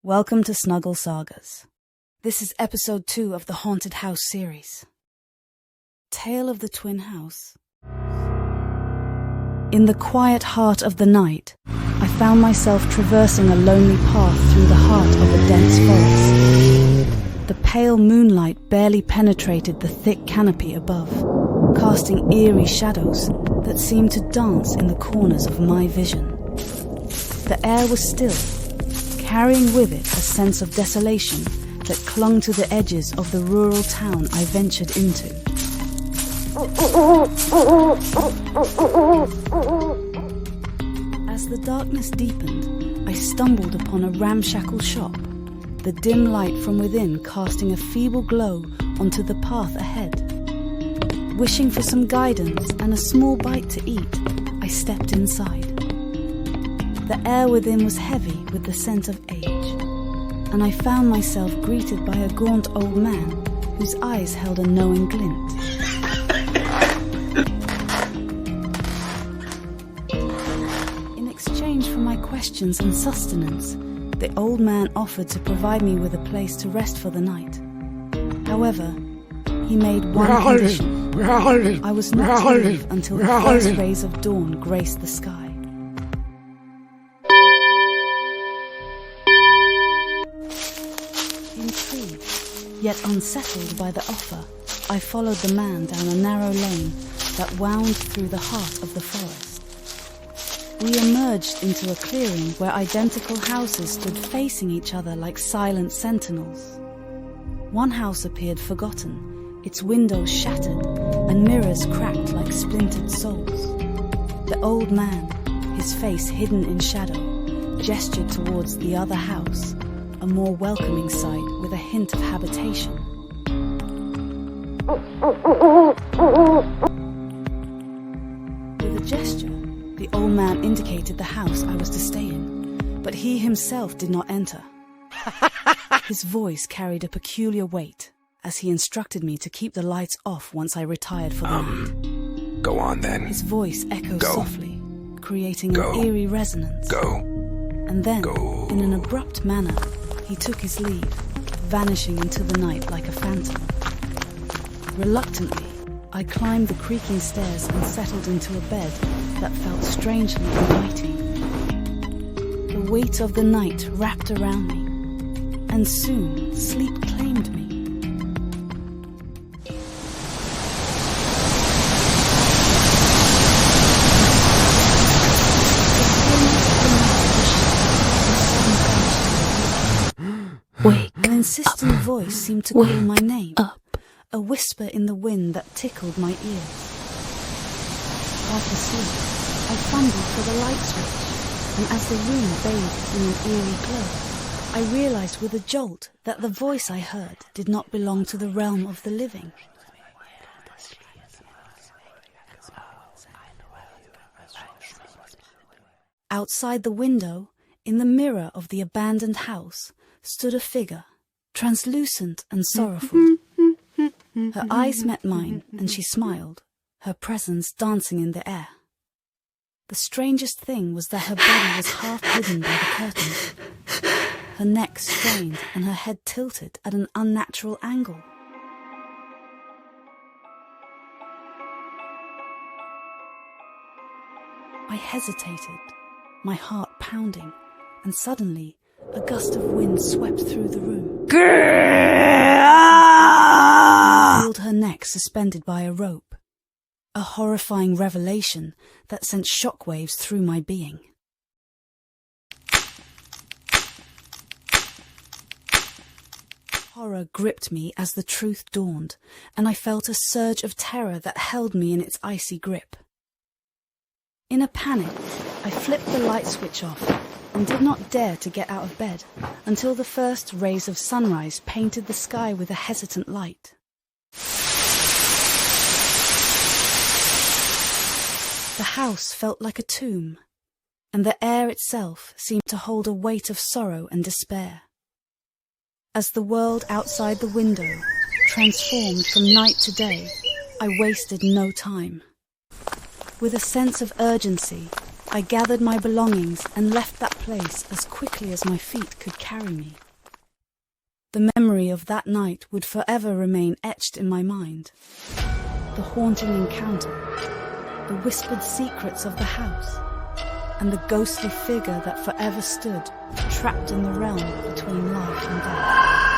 Welcome to Snuggle Sagas. This is episode 2 of the Haunted House series. Tale of the Twin House. In the quiet heart of the night, I found myself traversing a lonely path through the heart of a dense forest. The pale moonlight barely penetrated the thick canopy above, casting eerie shadows that seemed to dance in the corners of my vision. The air was still, carrying with it a sense of desolation that clung to the edges of the rural town I ventured into. As the darkness deepened, I stumbled upon a ramshackle shop, the dim light from within casting a feeble glow onto the path ahead. Wishing for some guidance and a small bite to eat, I stepped inside. The air within was heavy with the scent of age, and I found myself greeted by a gaunt old man whose eyes held a knowing glint. In exchange for my questions and sustenance, the old man offered to provide me with a place to rest for the night. However, he made one condition. I was not to leave until the first rays of dawn graced the sky. Intrigued, yet unsettled by the offer, I followed the man down a narrow lane that wound through the heart of the forest. We emerged into a clearing where identical houses stood facing each other like silent sentinels. One house appeared forgotten, its windows shattered, and mirrors cracked like splintered souls. The old man, his face hidden in shadow, gestured towards the other house, a more welcoming sight with a hint of habitation. With a gesture, the old man indicated the house I was to stay in, but he himself did not enter. His voice carried a peculiar weight as he instructed me to keep the lights off once I retired for the night. Go on then. His voice echoed softly, creating an eerie resonance. And then, in an abrupt manner, he took his leave, vanishing into the night like a phantom. Reluctantly, I climbed the creaking stairs and settled into a bed that felt strangely inviting. The weight of the night wrapped around me, and soon sleep claimed me. Wake An insistent voice seemed to call my name, a whisper in the wind that tickled my ears. Half asleep, I fumbled for the light switch, and as the room bathed in an eerie glow, I realized with a jolt that the voice I heard did not belong to the realm of the living. Outside the window, in the mirror of the abandoned house, stood a figure, translucent and sorrowful. Her eyes met mine, and she smiled, her presence dancing in the air. The strangest thing was that her body was half hidden by the curtains, her neck strained and her head tilted at an unnatural angle. I hesitated, my heart pounding, and suddenly a gust of wind swept through the room. I felt her neck suspended by a rope, a horrifying revelation that sent shockwaves through my being. Horror gripped me as the truth dawned, and I felt a surge of terror that held me in its icy grip. In a panic, I flipped the light switch off and did not dare to get out of bed until the first rays of sunrise painted the sky with a hesitant light. The house felt like a tomb, and the air itself seemed to hold a weight of sorrow and despair. As the world outside the window transformed from night to day, I wasted no time. With a sense of urgency, I gathered my belongings and left that place as quickly as my feet could carry me. The memory of that night would forever remain etched in my mind. The haunting encounter, the whispered secrets of the house, and the ghostly figure that forever stood, trapped in the realm between life and death.